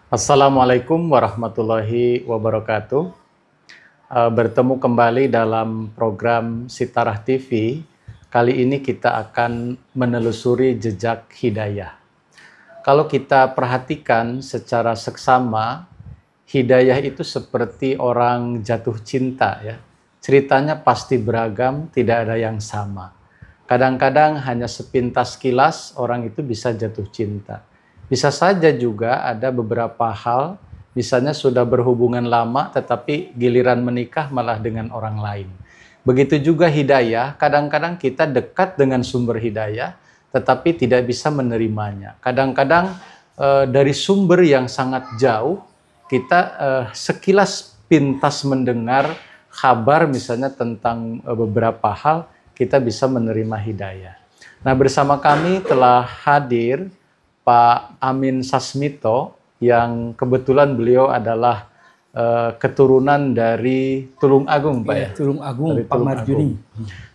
Assalamualaikum warahmatullahi wabarakatuh. Bertemu kembali dalam program Sitarah TV. Kali ini kita akan menelusuri jejak hidayah. Kalau kita perhatikan secara seksama, hidayah itu seperti orang jatuh cinta ya. Ceritanya pasti beragam, tidak ada yang sama. Kadang-kadang hanya sepintas kilas orang itu bisa jatuh cinta. Bisa saja juga ada beberapa hal, misalnya sudah berhubungan lama tetapi giliran menikah malah dengan orang lain. Begitu juga hidayah, kadang-kadang kita dekat dengan sumber hidayah tetapi tidak bisa menerimanya. Kadang-kadang dari sumber yang sangat jauh, kita sekilas pintas mendengar kabar misalnya tentang beberapa hal, kita bisa menerima hidayah. Nah, bersama kami telah hadir Pak Amin Sasmito, yang kebetulan beliau adalah keturunan dari Tulung Agung, Pak ya? Tulung Agung, dari Pak Marjuni.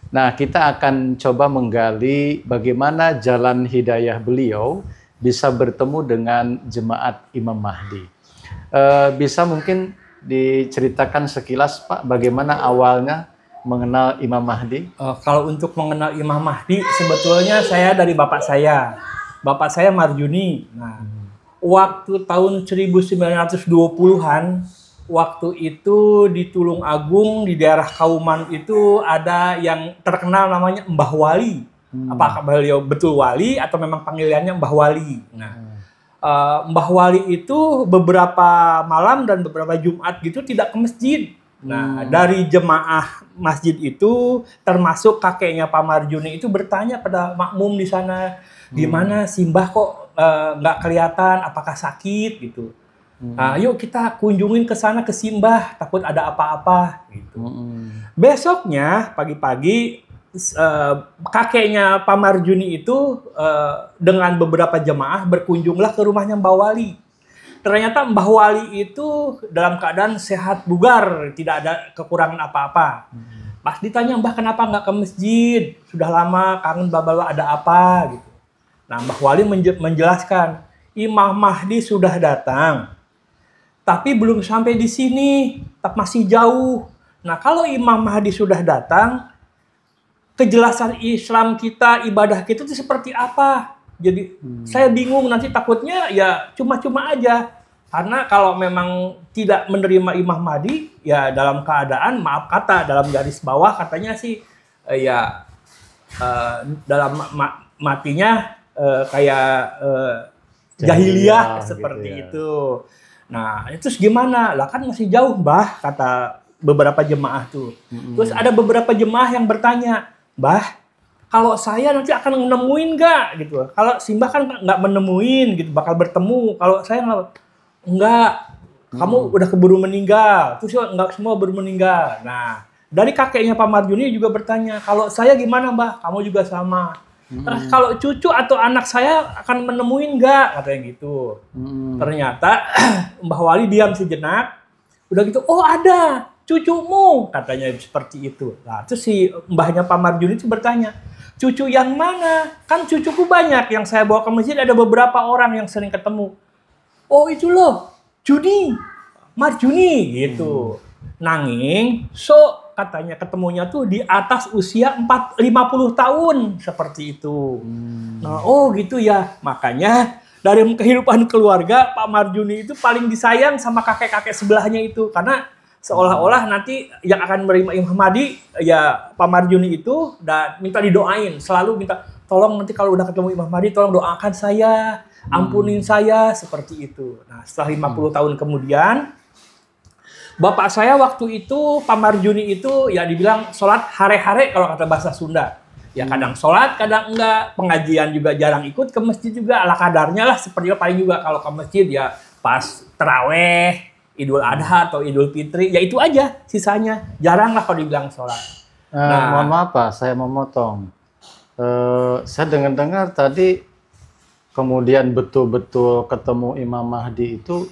Nah, kita akan coba menggali bagaimana jalan hidayah beliau bisa bertemu dengan jemaat Imam Mahdi. Bisa mungkin diceritakan sekilas, Pak, bagaimana awalnya mengenal Imam Mahdi? Kalau untuk mengenal Imam Mahdi, sebetulnya saya dari bapak saya. Bapak saya Marjuni. Nah, waktu tahun 1920-an, waktu itu di Tulung Agung, di daerah Kauman itu ada yang terkenal namanya Mbah Wali. Apakah beliau betul wali atau memang panggilannya Mbah Wali? Nah, Mbah Wali itu beberapa malam dan beberapa Jumat gitu tidak ke masjid. Nah, dari jemaah masjid itu, termasuk kakeknya Pak Marjuni itu bertanya pada makmum di sana, gimana Simbah kok nggak kelihatan, apakah sakit gitu. Nah, yuk kita kunjungin ke sana ke Simbah, takut ada apa-apa gitu. Besoknya pagi-pagi kakeknya Pak Marjuni itu dengan beberapa jemaah berkunjunglah ke rumahnya Mbah Wali. Ternyata Mbah Wali itu dalam keadaan sehat bugar, tidak ada kekurangan apa-apa. Pas ditanya, Mbah kenapa nggak ke masjid? Sudah lama kangen Bapak ada apa gitu. Nah, Mbah Wali menjelaskan, Imam Mahdi sudah datang, tapi belum sampai di sini, masih jauh. Nah, kalau Imam Mahdi sudah datang, kejelasan Islam kita, ibadah kita itu seperti apa? Jadi saya bingung, nanti takutnya ya cuma-cuma aja. Karena kalau memang tidak menerima Imam Mahdi, ya dalam keadaan, maaf kata, dalam garis bawah katanya sih, dalam matinya kayak jahiliyah seperti gitu ya. Itu. Nah, itu gimana? Lah kan masih jauh, Mbah, kata beberapa jemaah tuh. Terus ada beberapa jemaah yang bertanya, Mbah, kalau saya nanti akan menemuin nggak gitu. Kalau Simbah kan nggak menemuin gitu, bakal bertemu. Kalau saya nggak, kamu udah keburu meninggal. Terus nggak semua baru meninggal. Nah, dari kakeknya Pak Marjuni juga bertanya, kalau saya gimana Mbah? Kamu juga sama. Terus kalau cucu atau anak saya akan menemuin nggak? Katanya gitu. Ternyata Mbah Wali diam sejenak. Udah gitu, oh ada cucumu, katanya seperti itu. Nah, terus si mbahnya Pak Marjuni itu bertanya, cucu yang mana? Kan cucuku banyak yang saya bawa ke masjid, ada beberapa orang yang sering ketemu. Oh itu loh, Juni, Marjuni gitu. Nanging, katanya ketemunya tuh di atas usia 50 tahun seperti itu. Nah, oh gitu ya. Makanya dari kehidupan keluarga Pak Marjuni itu paling disayang sama kakek-kakek sebelahnya itu, karena seolah-olah nanti yang akan menerima Imam Mahdi ya Pak Marjuni itu dan minta didoain, selalu minta tolong nanti kalau udah ketemu Imam Mahdi tolong doakan saya, ampunin saya, seperti itu. Nah, setelah 50 tahun kemudian bapak saya waktu itu Pak Marjuni itu ya dibilang sholat hare-hare kalau kata bahasa Sunda. Ya kadang sholat, kadang enggak. Pengajian juga jarang ikut, ke masjid juga ala kadarnya lah. Seperti paling juga kalau ke masjid ya pas terawih, Idul Adha atau Idul Fitri, ya itu aja sisanya. Jarang lah kalau dibilang sholat. Mohon maaf Pak, saya memotong. Saya dengar-dengar tadi kemudian betul-betul ketemu Imam Mahdi itu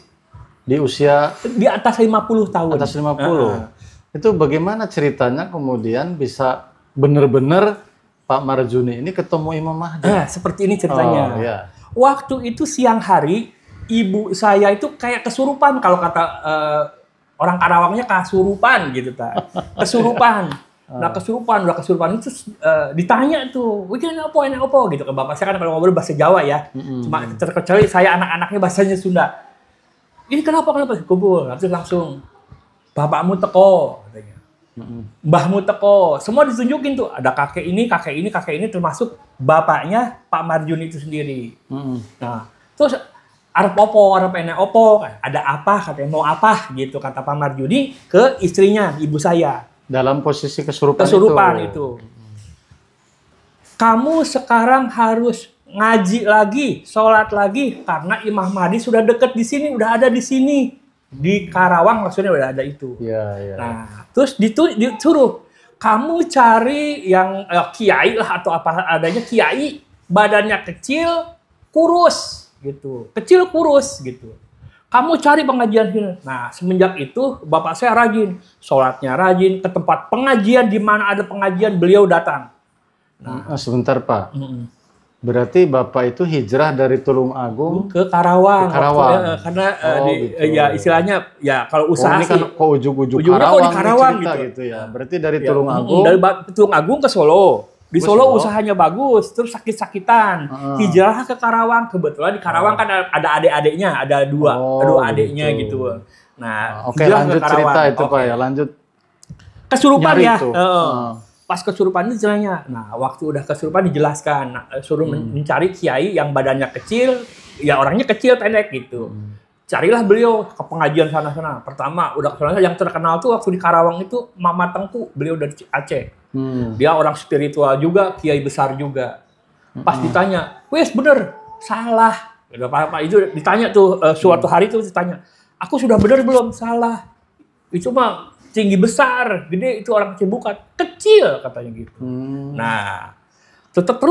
di usia di atas 50 tahun. Atas 50. Itu bagaimana ceritanya kemudian bisa benar-benar Pak Marjuni ini ketemu Imam Mahdi? Seperti ini ceritanya. Oh, iya. Waktu itu siang hari, ibu saya itu kayak kesurupan, kalau kata orang Karawangnya kasurupan gitu ta. Kesurupan. Nah udah kesurupan itu ditanya tuh, "Ini apa gitu ke bapak saya, kan kalau ngobrol bahasa Jawa ya. Cuma terkecuali saya anak-anaknya bahasanya Sunda. "Ini kenapa kubur?" Terus langsung, "Bapakmu teko," katanya. "Mbahmu teko." Semua ditunjukin tuh, ada kakek ini termasuk bapaknya Pak Marjuni itu sendiri. Nah, terus arep enek opo, ada apa, katanya mau apa gitu kata Pak Marjuni ke istrinya, ibu saya. Dalam posisi kesurupan itu. "Kamu sekarang harus ngaji lagi, sholat lagi, karena Imam Mahdi sudah deket di sini, udah ada di sini." Di Karawang maksudnya udah ada itu. Ya. Nah, terus disuruh, "Kamu cari yang kiai lah atau apa adanya, kiai badannya kecil, kurus gitu. Kecil kurus gitu. Kamu cari pengajian sini." Nah, semenjak itu bapak saya rajin, sholatnya rajin, ke tempat pengajian di mana ada pengajian beliau datang. Nah, sebentar Pak. Berarti bapak itu hijrah dari Tulungagung ke Karawang. Karena gitu. Ya istilahnya ya kalau usaha ini kan kok ujung-ujung Karawang gitu ya. Berarti dari Tulungagung. Dari Tulungagung ke Solo. Di Solo usahanya bagus, terus sakit-sakitan. Hijrah ke Karawang. Kebetulan di Karawang kan ada adik-adiknya, ada dua adiknya gitu. Nah, oke, lanjut cerita itu Pak ya, lanjut. Kesurupan ya. Pas kesurupan itu ceritanya. Nah, waktu udah kesurupan dijelaskan, suruh mencari kiai yang badannya kecil, ya orangnya kecil pendek gitu. Carilah beliau ke pengajian sana-sana. Pertama, udah kesana yang terkenal tuh waktu di Karawang itu Mama Tengku, beliau dari Aceh. Dia orang spiritual juga, kiai besar juga. Pas ditanya, "Wes bener, salah." Udah apa-apa itu ditanya tuh suatu hari tuh ditanya, "Aku sudah bener belum?" "Salah. Itu mah tinggi besar, gede itu orang kecil." "Bukan, kecil," katanya gitu. Nah, tetap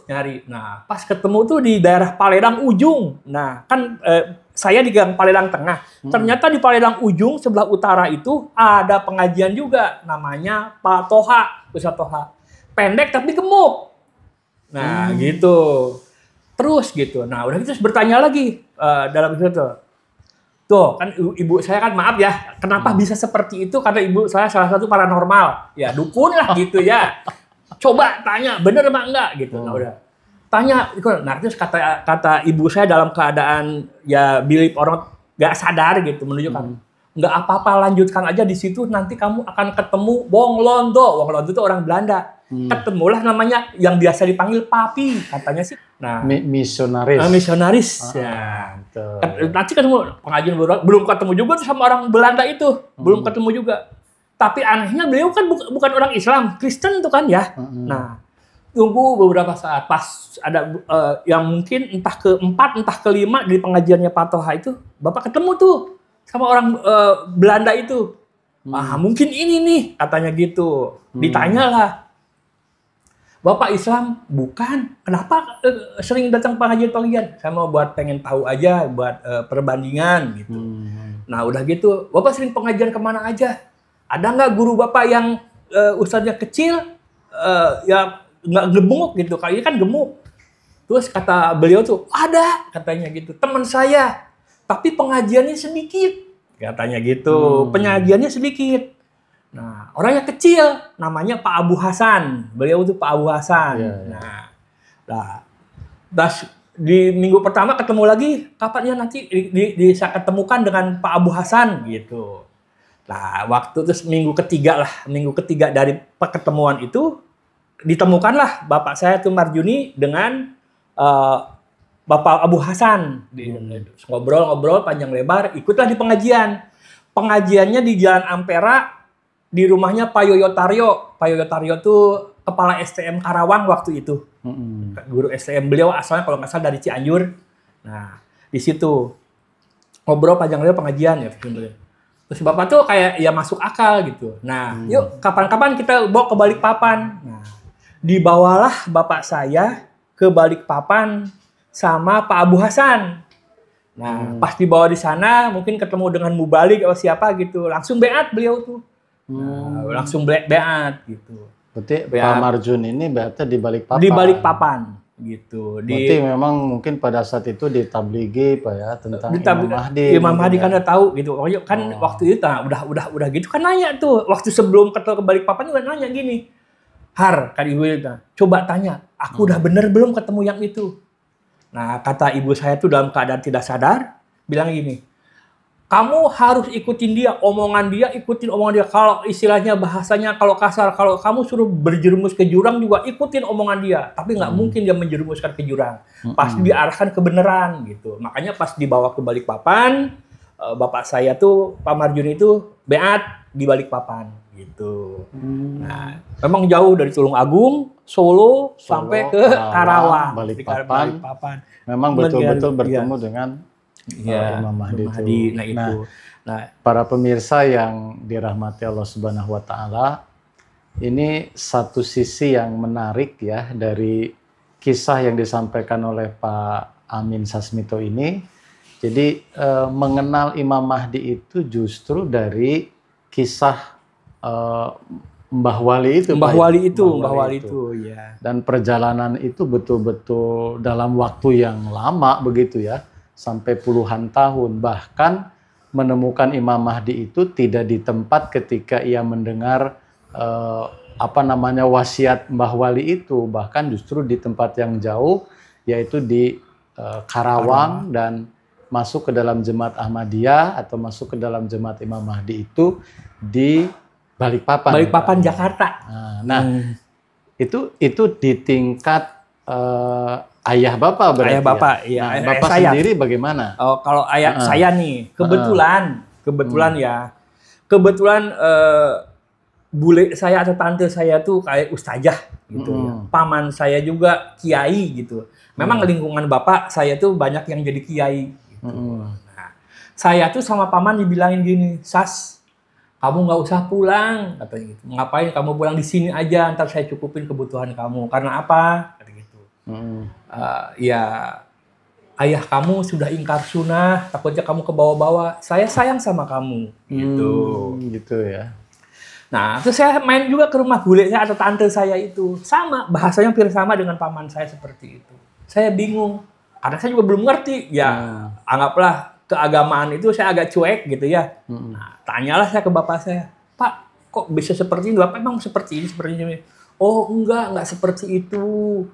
nyari. Nah, pas ketemu tuh di daerah Paledang ujung. Nah, kan saya di Gang Paledang Tengah. Ternyata di Paledang ujung sebelah utara itu ada pengajian juga, namanya Pak Toha, Ustaz Toha. Pendek tapi gemuk. Nah, gitu. Terus gitu. Nah, udah gitu bertanya lagi dalam itu tuh kan ibu saya kan, maaf ya, kenapa bisa seperti itu? Karena ibu saya salah satu paranormal, ya dukun lah gitu ya. Coba tanya, bener apa enggak gitu. Nah udah tanya, nah terus kata ibu saya dalam keadaan ya belief orang nggak sadar gitu, menunjukkan nggak apa-apa, lanjutkan aja di situ, nanti kamu akan ketemu Wong Londo. Wong Londo itu orang Belanda. Ketemulah namanya yang biasa dipanggil Papi, katanya sih. Nah, misionaris. Ya. Nanti ketemu pengajian belum ketemu juga tuh sama orang Belanda itu, belum ketemu juga. Tapi anehnya beliau kan bukan orang Islam, Kristen tuh kan ya. Nah, tunggu beberapa saat, pas ada yang mungkin entah keempat, entah kelima di pengajiannya Pak Toha itu, bapak ketemu tuh sama orang Belanda itu. Mungkin ini nih, katanya gitu. Ditanyalah, "Bapak Islam?" "Bukan." "Kenapa sering datang pengajian-pengajian?" "Saya mau pengen tahu aja, buat perbandingan gitu." Nah udah gitu, "Bapak sering pengajian kemana aja? Ada nggak guru bapak yang ustadznya kecil, ya nggak gemuk gitu? Kali ini kan gemuk." Terus kata beliau tuh, "Ada," katanya gitu, "teman saya, tapi pengajiannya sedikit," katanya gitu. Pengajiannya sedikit. Nah, orangnya kecil, namanya Pak Abu Hasan. Beliau itu Pak Abu Hasan. Nah, di minggu pertama ketemu lagi, "Kapan ya nanti bisa ketemukan dengan Pak Abu Hasan?" gitu. Nah, waktu terus minggu ketiga dari pertemuan itu, ditemukanlah bapak saya tuh Marjuni dengan Bapak Abu Hasan. Ngobrol panjang lebar, ikutlah di pengajian. Pengajiannya di Jalan Ampera, di rumahnya Pak Yoyo Taryo. Pak Yoyo Taryo tuh kepala STM Karawang waktu itu. Guru STM beliau asalnya kalau nggak salah dari Cianjur. Nah, di situ ngobrol panjang lebar pengajian ya. Terus bapak tuh kayak ya masuk akal gitu. Nah, yuk kapan-kapan kita bawa ke Balikpapan. Nah, dibawalah bapak saya ke Balikpapan sama Pak Abu Hasan. Nah, pas dibawa di sana mungkin ketemu dengan mubalik atau siapa gitu. Langsung beat beliau tuh. Nah, langsung beat gitu. Berarti Pak Marjun ini beatnya di Balikpapan. Di Balikpapan. gitu. Berarti memang mungkin pada saat itu ditablighi Pak ya tentang Imam Mahdi. Imam Mahdi kan udah tahu gitu. Oh, kan waktu itu udah gitu kan nanya tuh. Waktu sebelum ke Balikpapan juga nanya gini. Har, kan ibu itu, coba tanya, aku udah bener belum ketemu yang itu? Nah, kata ibu saya tuh dalam keadaan tidak sadar, bilang gini, kamu harus ikutin dia, ikutin omongan dia. Kalau istilahnya bahasanya, kalau kasar, kalau kamu suruh berjerumus ke jurang juga ikutin omongan dia. Tapi nggak mungkin dia menjerumuskan ke jurang. Pasti diarahkan kebenaran gitu. Makanya pas dibawa ke Balikpapan, bapak saya tuh, Pak Marjuni itu beat di Balikpapan gitu. Nah, memang jauh dari Tulungagung, Solo sampai ke Karawang, Balikpapan. Memang betul-betul bertemu dengan Imam Mahdi itu. Nah, para pemirsa yang dirahmati Allah Subhanahu wa taala, ini satu sisi yang menarik ya dari kisah yang disampaikan oleh Pak Amin Sasmito ini. Jadi mengenal Imam Mahdi itu justru dari kisah Mbah Wali itu. Mbah Wali itu, ya. Dan perjalanan itu betul-betul dalam waktu yang lama begitu ya. Sampai puluhan tahun, bahkan menemukan Imam Mahdi itu tidak di tempat ketika ia mendengar wasiat Mbah Wali itu, bahkan justru di tempat yang jauh, yaitu di Karawang, dan masuk ke dalam jemaat Ahmadiyah atau masuk ke dalam jemaat Imam Mahdi itu di Balikpapan, Jakarta. Itu di tingkat ayah bapak berarti. Ayah bapak, ya. Nah, bapak saya sendiri bagaimana? Oh, kalau ayah saya nih, kebetulan bule saya atau tante saya tuh kayak ustazah gitu ya. Paman saya juga kiai gitu. Memang lingkungan bapak saya tuh banyak yang jadi kiai gitu. Nah, saya tuh sama paman dibilangin gini, Sas, kamu nggak usah pulang, katanya gitu. Ngapain kamu pulang di sini aja, ntar saya cukupin kebutuhan kamu. Karena apa? Ya ayah kamu sudah ingkar sunnah, takutnya kamu kebawa-bawa. Saya sayang sama kamu, gitu ya. Nah, terus saya main juga ke rumah bule saya atau tante saya itu, sama bahasanya hampir sama dengan paman saya seperti itu. Saya bingung, karena saya juga belum ngerti. Ya, anggaplah keagamaan itu saya agak cuek gitu ya. Nah, tanyalah saya ke bapak saya, Pak, kok bisa seperti ini? Bapak emang seperti ini? Oh, enggak seperti itu.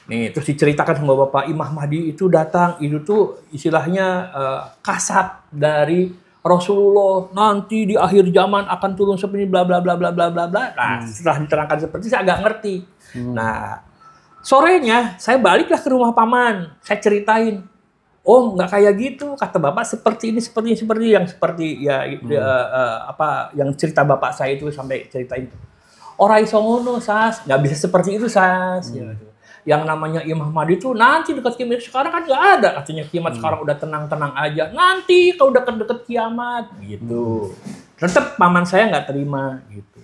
Nih, terus diceritakan sama bapak, Imam Mahdi itu datang, itu tuh istilahnya kasat dari Rasulullah, nanti di akhir zaman akan turun seperti bla bla bla bla bla bla bla. Nah, setelah diterangkan seperti itu, saya agak ngerti. Nah, sorenya saya baliklah ke rumah paman, saya ceritain. Oh, nggak kayak gitu, kata bapak, seperti ini yang seperti ya yang cerita bapak saya itu sampai ceritain. Ora iso ngono, Sas, nggak bisa seperti itu, Sas. Yang namanya Imam Mahdi itu nanti dekat kiamat. Sekarang kan nggak ada, katanya kiamat sekarang udah tenang-tenang aja. Nanti kalau udah deket kiamat gitu. Tetap paman saya nggak terima gitu.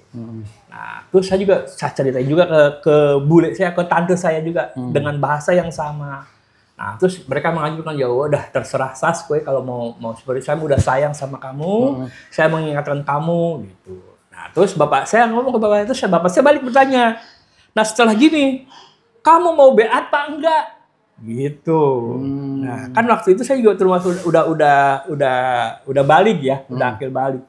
Nah, terus saya ceritain juga ke bule saya, ke tante saya juga dengan bahasa yang sama. Nah, terus mereka mengajukan, ya udah terserah Sas, gue kalau mau seperti saya udah sayang sama kamu, saya mengingatkan kamu gitu. Nah, terus bapak saya ngomong ke bapak itu, bapak saya balik bertanya. Nah, setelah gini, kamu mau beat apa enggak? Gitu. Nah, kan waktu itu saya juga termasuk udah balik ya, udah akhir balik.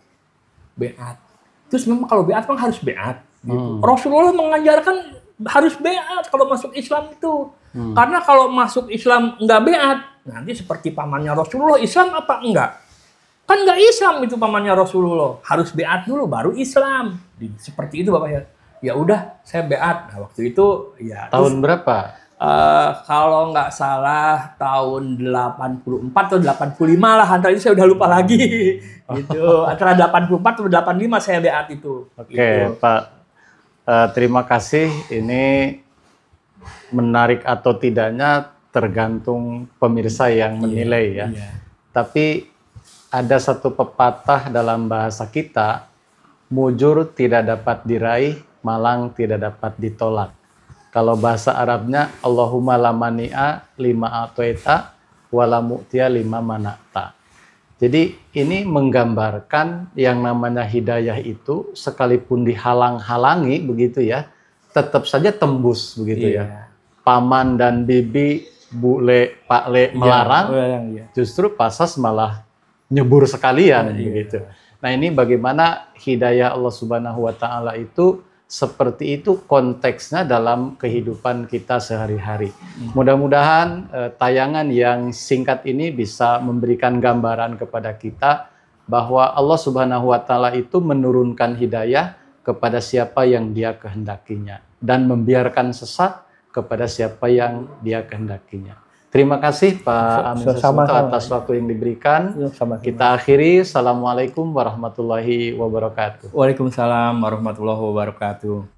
Beat. Terus memang kalau beat memang harus beat. Gitu. Rasulullah mengajarkan harus beat kalau masuk Islam itu. Karena kalau masuk Islam enggak beat, nanti seperti pamannya Rasulullah, Islam apa enggak? Kan enggak Islam itu pamannya Rasulullah. Harus beat dulu baru Islam. Seperti itu Bapak ya. Ya udah, saya beat. Nah, waktu itu ya tahun berapa? Kalau nggak salah tahun 84 atau 85 lah, antara itu saya udah lupa lagi. Gitu. Antara 84 atau 85 saya beat itu. Oke, gitu. Pak. Terima kasih. Ini menarik atau tidaknya tergantung pemirsa yang menilai ya. Tapi ada satu pepatah dalam bahasa kita, mujur tidak dapat diraih, malang tidak dapat ditolak. Kalau bahasa Arabnya, Allahumma la mani'a lima a'toita wala mu'tiya lima mana'ta. Jadi ini menggambarkan yang namanya hidayah itu sekalipun dihalang-halangi begitu ya, tetap saja tembus begitu ya. paman dan bibi, bule, pak le melarang, Iya. justru pasas malah nyebur sekalian Iya. begitu. Nah, ini bagaimana hidayah Allah Subhanahu wa taala itu seperti itu konteksnya dalam kehidupan kita sehari-hari. Mudah-mudahan tayangan yang singkat ini bisa memberikan gambaran kepada kita bahwa Allah Subhanahu wa taala itu menurunkan hidayah kepada siapa yang Dia kehendakinya dan membiarkan sesat kepada siapa yang Dia kehendakinya. Terima kasih Pak Amin Sesmito atas waktu yang diberikan. Sama-sama. Kita akhiri. Assalamualaikum warahmatullahi wabarakatuh. Waalaikumsalam warahmatullahi wabarakatuh.